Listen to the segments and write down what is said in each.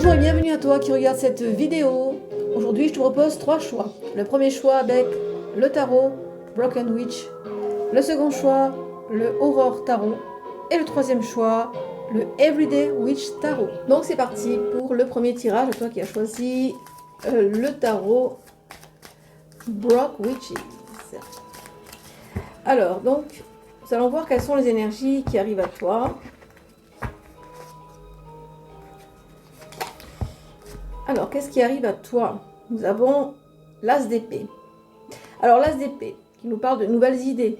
Bonjour et bienvenue à toi qui regarde cette vidéo. Aujourd'hui, je te propose 3 choix. Le premier choix avec le tarot Broken Witch. Le second choix, le Horror Tarot. Et le troisième choix, le Everyday Witch Tarot. Donc c'est parti pour le premier tirage. À toi qui as choisi le tarot Broken Witches. Alors, donc, nous allons voir quelles sont les énergies qui arrivent à toi. Alors, qu'est-ce qui arrive à toi? Nous avons l'As d'épée. Alors, l'As d'épée, qui nous parle de nouvelles idées,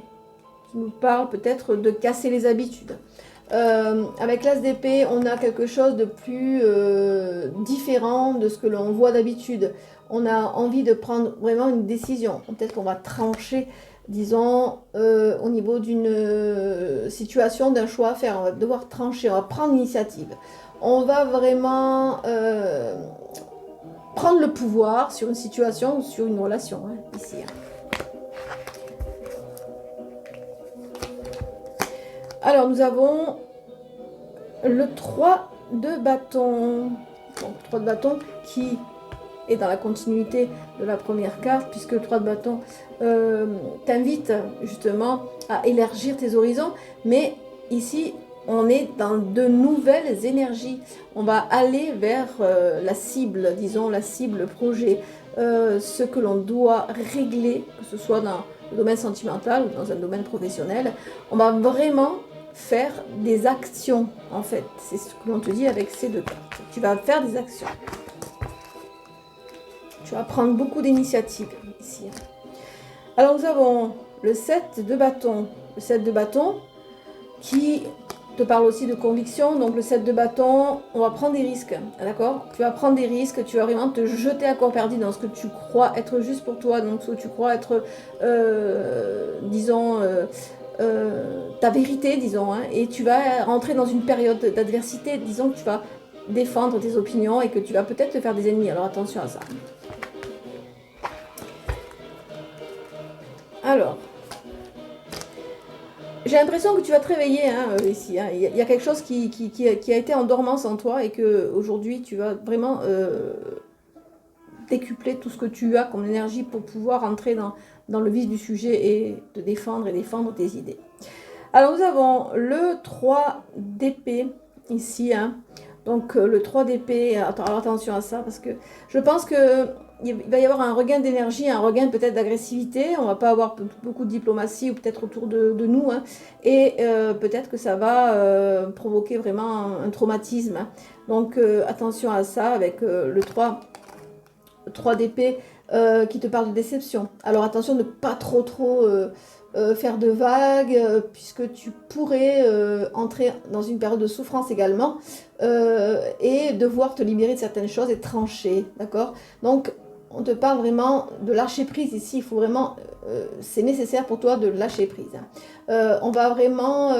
qui nous parle peut-être de casser les habitudes. Avec l'As d'épée, on a quelque chose de plus différent de ce que l'on voit d'habitude. On a envie de prendre vraiment une décision. Peut-être qu'on va trancher, disons, au niveau d'une situation, d'un choix à faire. On va devoir trancher, on va prendre l'initiative. On va vraiment prendre le pouvoir sur une situation ou sur une relation, hein, ici. Alors, nous avons le 3 de bâton. Donc, 3 de bâton qui est dans la continuité de la première carte, puisque le 3 de bâton t'invite justement à élargir tes horizons. Mais ici, on est dans de nouvelles énergies. On va aller vers la cible, disons la cible, le projet, ce que l'on doit régler, que ce soit dans le domaine sentimental ou dans un domaine professionnel. On va vraiment faire des actions, en fait. C'est ce que l'on te dit avec ces deux cartes. Tu vas faire des actions. Tu vas prendre beaucoup d'initiatives ici. Alors nous avons le 7 de bâton. Le 7 de bâton qui te parle aussi de conviction. Donc le 7 de bâton, on va prendre des risques, d'accord? Tu vas prendre des risques, tu vas vraiment te jeter à corps perdu dans ce que tu crois être juste pour toi, donc ce que tu crois être, disons, ta vérité, disons, hein, et tu vas rentrer dans une période d'adversité, disons que tu vas défendre tes opinions et que tu vas peut-être te faire des ennemis, alors attention à ça. Alors, j'ai l'impression que tu vas te réveiller hein, ici. Hein. Il y a quelque chose qui a été en dormance en toi et que aujourd'hui tu vas vraiment décupler tout ce que tu as comme énergie pour pouvoir entrer dans le vif du sujet et te défendre tes idées. Alors nous avons le 3 d'épée ici. Hein. Donc le 3 d'épée, alors attention à ça parce que je pense que il va y avoir un regain d'énergie, un regain peut-être d'agressivité. On va pas avoir beaucoup de diplomatie ou peut-être autour de nous. Hein. Et peut-être que ça va provoquer vraiment un traumatisme. Hein. Donc attention à ça avec le 3 d'épée qui te parle de déception. Alors attention de ne pas trop faire de vagues puisque tu pourrais entrer dans une période de souffrance également et devoir te libérer de certaines choses et trancher, d'accord? Donc on te parle vraiment de lâcher prise ici, il faut vraiment, c'est nécessaire pour toi de lâcher prise. Hein. On va vraiment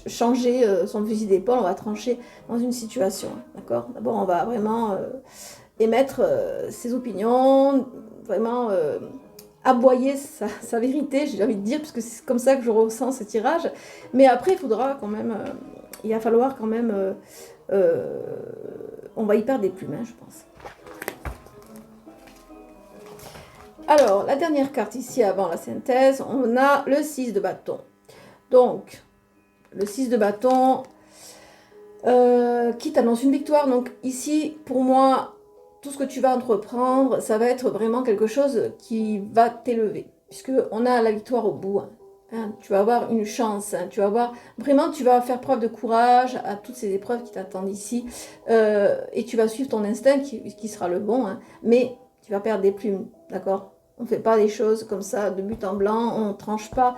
changer son fusil d'épaule, on va trancher dans une situation, d'accord? D'abord on va vraiment émettre ses opinions, vraiment aboyer sa vérité, j'ai envie de dire, parce que c'est comme ça que je ressens ce tirage. Mais après, il faudra quand même, il va falloir quand même, on va y perdre des plumes, hein, je pense. Alors, la dernière carte ici, avant la synthèse, on a le 6 de bâton. Donc, le 6 de bâton qui t'annonce une victoire. Donc ici, pour moi, tout ce que tu vas entreprendre, ça va être vraiment quelque chose qui va t'élever. Puisqu'on a la victoire au bout. Hein. Tu vas avoir une chance. Hein. Tu vas avoir, vraiment, tu vas faire preuve de courage à toutes ces épreuves qui t'attendent ici. Et tu vas suivre ton instinct qui sera le bon. Hein. Mais tu vas perdre des plumes. D'accord? On ne fait pas des choses comme ça de but en blanc. On ne tranche pas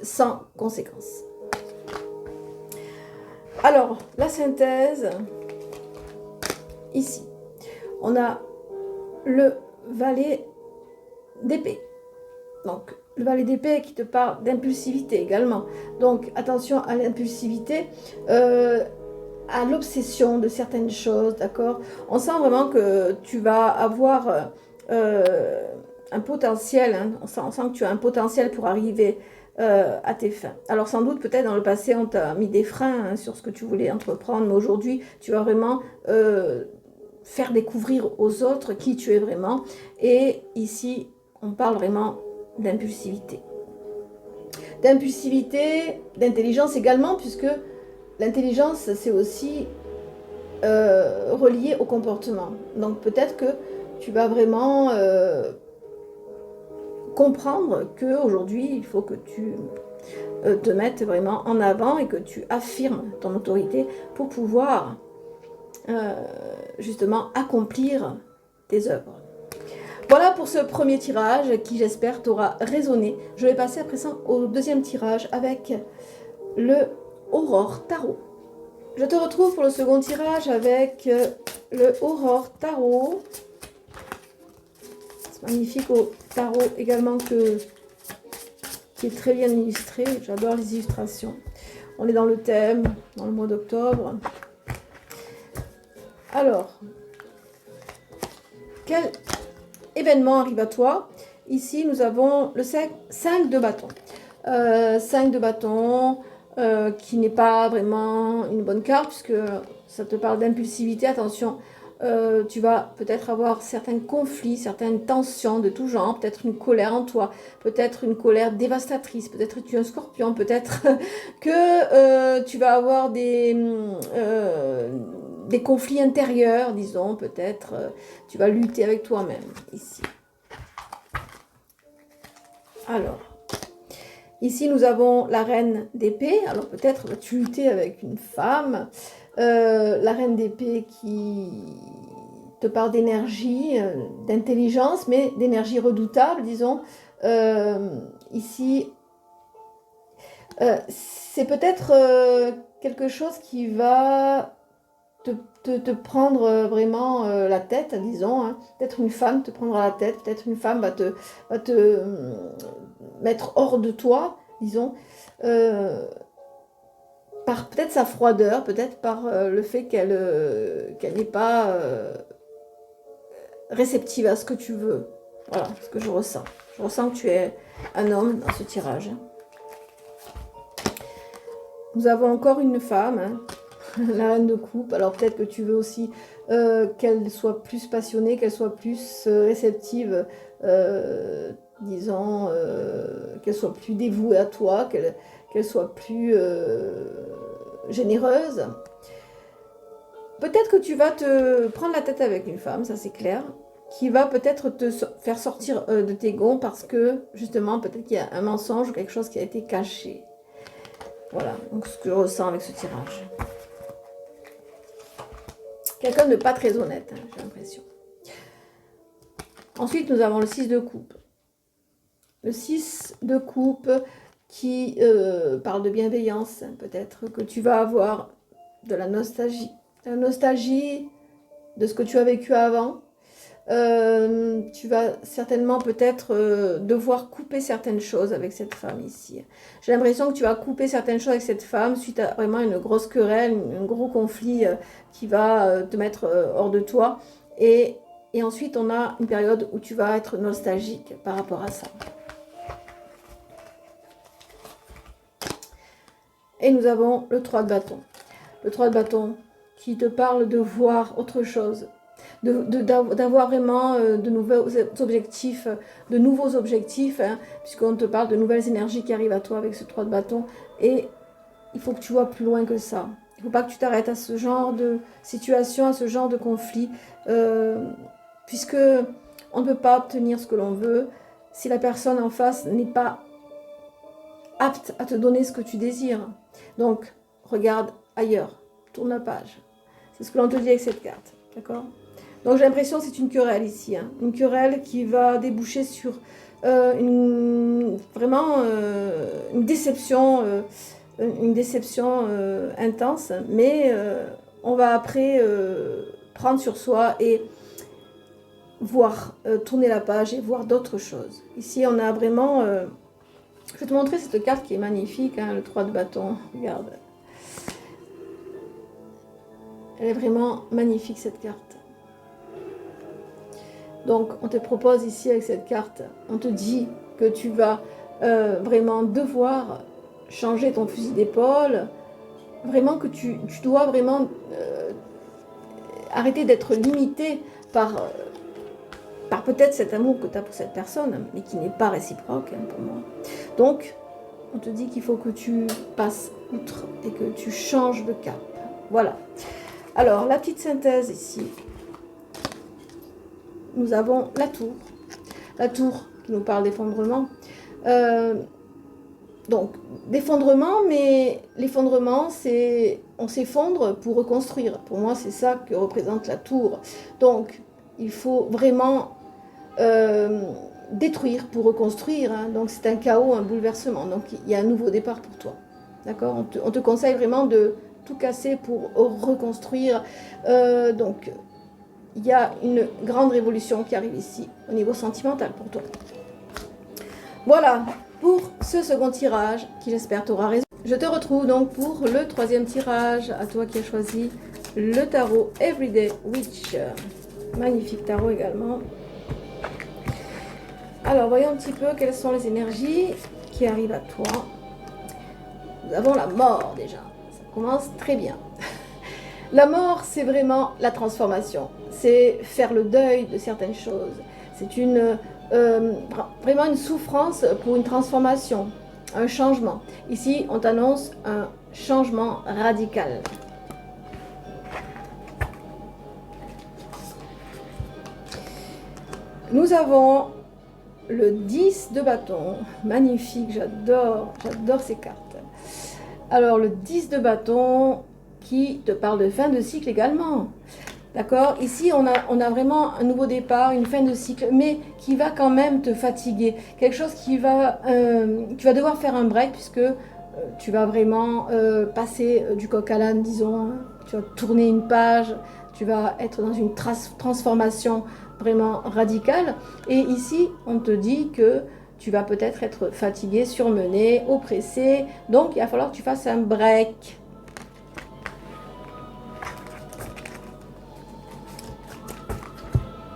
sans conséquence. Alors, la synthèse, ici, on a le valet d'épée. Donc, le valet d'épée qui te parle d'impulsivité également. Donc, attention à l'impulsivité, à l'obsession de certaines choses, d'accord? On sent vraiment que tu vas avoir un potentiel, hein, on sent que tu as un potentiel pour arriver à tes fins. Alors sans doute, peut-être dans le passé, on t'a mis des freins hein, sur ce que tu voulais entreprendre, mais aujourd'hui, tu vas vraiment faire découvrir aux autres qui tu es vraiment. Et ici, on parle vraiment d'impulsivité. D'impulsivité, d'intelligence également, puisque l'intelligence, c'est aussi relié au comportement. Donc peut-être que tu vas vraiment comprendre qu'aujourd'hui, il faut que tu te mettes vraiment en avant et que tu affirmes ton autorité pour pouvoir justement accomplir tes œuvres. Voilà pour ce premier tirage qui, j'espère, t'aura résonné. Je vais passer à présent au deuxième tirage avec le Aurore Tarot. Je te retrouve pour le second tirage avec le Aurore Tarot. C'est magnifique au tarot également qui est très bien illustré. J'adore les illustrations. On est dans le thème, dans le mois d'octobre. Alors, quel événement arrive à toi? Ici, nous avons le 5 de bâton. 5 de bâton qui n'est pas vraiment une bonne carte puisque ça te parle d'impulsivité. Attention, tu vas peut-être avoir certains conflits, certaines tensions de tout genre, peut-être une colère en toi, peut-être une colère dévastatrice, peut-être que tu es un scorpion, peut-être que tu vas avoir des conflits intérieurs, disons, peut-être tu vas lutter avec toi-même ici. Alors, ici nous avons la reine d'épée, alors peut-être vas-tu lutter avec une femme, la reine d'épée qui te parle d'énergie, d'intelligence, mais d'énergie redoutable, disons. Ici, c'est peut-être quelque chose qui va te prendre vraiment la tête, disons. Hein. Peut-être une femme te prendra la tête, peut-être une femme va te mettre hors de toi, disons. Par peut-être sa froideur, peut-être par le fait qu'elle n'est pas réceptive à ce que tu veux. Voilà ce que je ressens. Je ressens que tu es un homme dans ce tirage. Nous avons encore une femme, hein, la reine de coupe. Alors peut-être que tu veux aussi qu'elle soit plus passionnée, qu'elle soit plus réceptive, disons, qu'elle soit plus dévouée à toi, qu'elle soit plus généreuse. Peut-être que tu vas te prendre la tête avec une femme, ça c'est clair, qui va peut-être te faire sortir de tes gonds parce que, justement, peut-être qu'il y a un mensonge ou quelque chose qui a été caché. Voilà, donc ce que je ressens avec ce tirage. Quelqu'un de pas très honnête, hein, j'ai l'impression. Ensuite, nous avons le 6 de coupe. Le 6 de coupe qui parle de bienveillance. Peut-être que tu vas avoir de la nostalgie. La nostalgie de ce que tu as vécu avant. Tu vas certainement peut-être devoir couper certaines choses avec cette femme ici. J'ai l'impression que tu vas couper certaines choses avec cette femme suite à vraiment une grosse querelle, un gros conflit qui va te mettre hors de toi. Et ensuite, on a une période où tu vas être nostalgique par rapport à ça. Et nous avons le 3 de bâton. Le 3 de bâton qui te parle de voir autre chose, d'avoir vraiment de nouveaux objectifs, hein, puisqu'on te parle de nouvelles énergies qui arrivent à toi avec ce 3 de bâton. Et il faut que tu vois plus loin que ça. Il ne faut pas que tu t'arrêtes à ce genre de situation, à ce genre de conflit, puisque on ne peut pas obtenir ce que l'on veut si la personne en face n'est pas apte à te donner ce que tu désires. Donc, regarde ailleurs, tourne la page. C'est ce que l'on te dit avec cette carte, d'accord? Donc j'ai l'impression que c'est une querelle ici, hein. Une querelle qui va déboucher sur vraiment une déception intense, mais on va après prendre sur soi et voir, tourner la page et voir d'autres choses. Ici on a vraiment, je vais te montrer cette carte qui est magnifique, hein, le 3 de bâton, regarde. Elle est vraiment magnifique cette carte. Donc, on te propose ici avec cette carte, on te dit que tu vas vraiment devoir changer ton fusil d'épaule, vraiment que tu dois vraiment arrêter d'être limité par peut-être cet amour que tu as pour cette personne, mais qui n'est pas réciproque pour moi. Donc, on te dit qu'il faut que tu passes outre et que tu changes de cap. Voilà. Alors, la petite synthèse ici. Nous avons la tour. La tour qui nous parle d'effondrement. Donc, d'effondrement, mais l'effondrement, c'est on s'effondre pour reconstruire. Pour moi, c'est ça que représente la tour. Donc, il faut vraiment détruire pour reconstruire. Hein. Donc, c'est un chaos, un bouleversement. Donc, il y a un nouveau départ pour toi. D'accord ? On te conseille vraiment de tout casser pour reconstruire. Donc, il y a une grande révolution qui arrive ici, au niveau sentimental pour toi. Voilà pour ce second tirage, qui j'espère t'aura raison. Je te retrouve donc pour le troisième tirage, à toi qui as choisi le tarot Everyday Witch. Magnifique tarot également. Alors, voyons un petit peu quelles sont les énergies qui arrivent à toi. Nous avons la mort déjà, ça commence très bien. La mort, c'est vraiment la transformation. C'est faire le deuil de certaines choses. C'est vraiment une souffrance pour une transformation, un changement. Ici, on t'annonce un changement radical. Nous avons le 10 de bâton. Magnifique, j'adore ces cartes. Alors, le 10 de bâton qui te parle de fin de cycle également. D'accord? Ici, on a vraiment un nouveau départ, une fin de cycle, mais qui va quand même te fatiguer. Quelque chose tu vas devoir faire un break, puisque tu vas vraiment passer du coq à l'âne, disons. Hein. Tu vas tourner une page, tu vas être dans une transformation vraiment radicale. Et ici, on te dit que tu vas peut-être être fatigué, surmené, oppressé. Donc, il va falloir que tu fasses un break.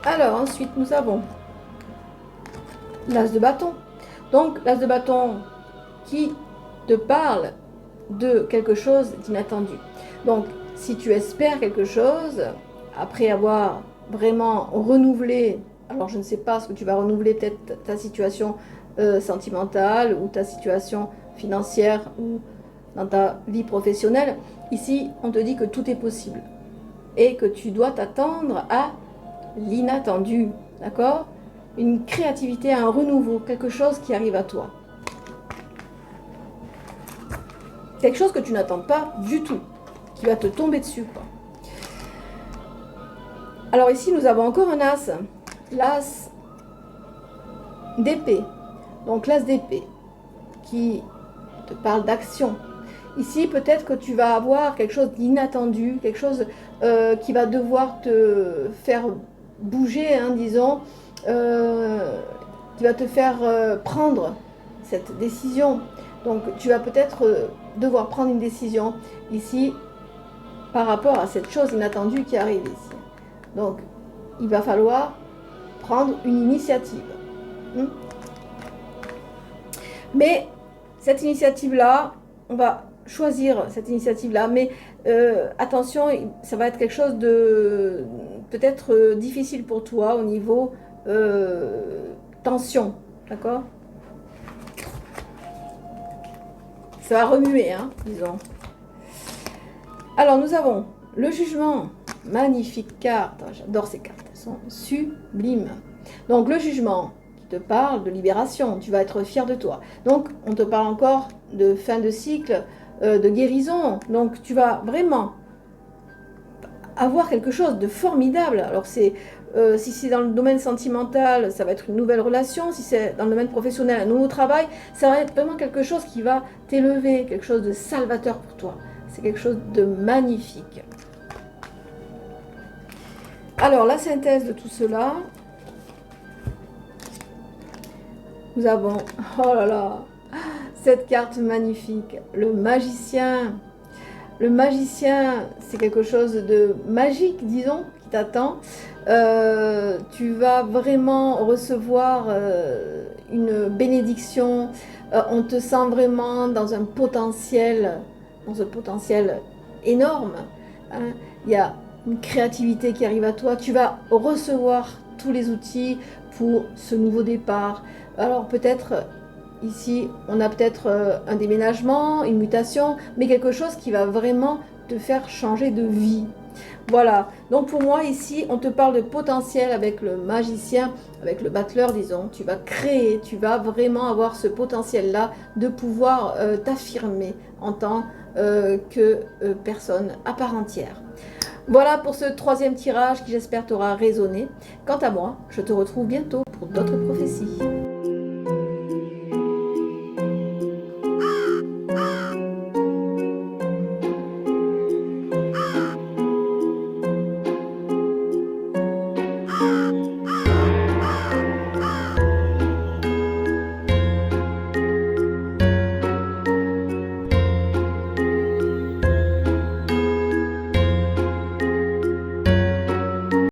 Alors, ensuite, nous avons l'as de bâton. Donc, l'as de bâton qui te parle de quelque chose d'inattendu. Donc, si tu espères quelque chose, après avoir vraiment renouvelé, alors je ne sais pas ce que tu vas renouveler, peut-être ta situation sentimentale ou ta situation financière ou dans ta vie professionnelle, ici, on te dit que tout est possible et que tu dois t'attendre à l'inattendu, d'accord? Une créativité, un renouveau, quelque chose qui arrive à toi. Quelque chose que tu n'attends pas du tout, qui va te tomber dessus, quoi. Alors ici, nous avons encore un as, l'as d'épée. Donc l'as d'épée, qui te parle d'action. Ici, peut-être que tu vas avoir quelque chose d'inattendu, quelque chose qui va devoir te faire bouger, hein, disons, qui va te faire prendre cette décision. Donc, tu vas peut-être devoir prendre une décision ici par rapport à cette chose inattendue qui arrive ici. Donc, il va falloir prendre une initiative. Mais cette initiative-là, on va choisir cette initiative-là, mais attention, ça va être quelque chose de peut-être difficile pour toi au niveau tension, d'accord? Ça va remuer, hein, disons. Alors, nous avons le jugement. Magnifique carte. J'adore ces cartes. Elles sont sublimes. Donc, le jugement qui te parle de libération. Tu vas être fier de toi. Donc, on te parle encore de fin de cycle, de guérison. Donc, tu vas vraiment avoir quelque chose de formidable. Alors, si c'est dans le domaine sentimental, ça va être une nouvelle relation. Si c'est dans le domaine professionnel, un nouveau travail, ça va être vraiment quelque chose qui va t'élever, quelque chose de salvateur pour toi. C'est quelque chose de magnifique. Alors, la synthèse de tout cela, nous avons, oh là là, cette carte magnifique, le magicien. Le magicien, c'est quelque chose de magique, disons, qui t'attend. Tu vas vraiment recevoir une bénédiction. On te sent vraiment dans un potentiel énorme. Hein. Il y a une créativité qui arrive à toi. Tu vas recevoir tous les outils pour ce nouveau départ. Alors peut-être ici, on a peut-être un déménagement, une mutation, mais quelque chose qui va vraiment te faire changer de vie. Voilà, donc pour moi ici, on te parle de potentiel avec le magicien, avec le battleur, disons. Tu vas créer, tu vas vraiment avoir ce potentiel-là de pouvoir t'affirmer en tant que personne à part entière. Voilà pour ce troisième tirage qui j'espère t'aura résonné. Quant à moi, je te retrouve bientôt pour d'autres prophéties.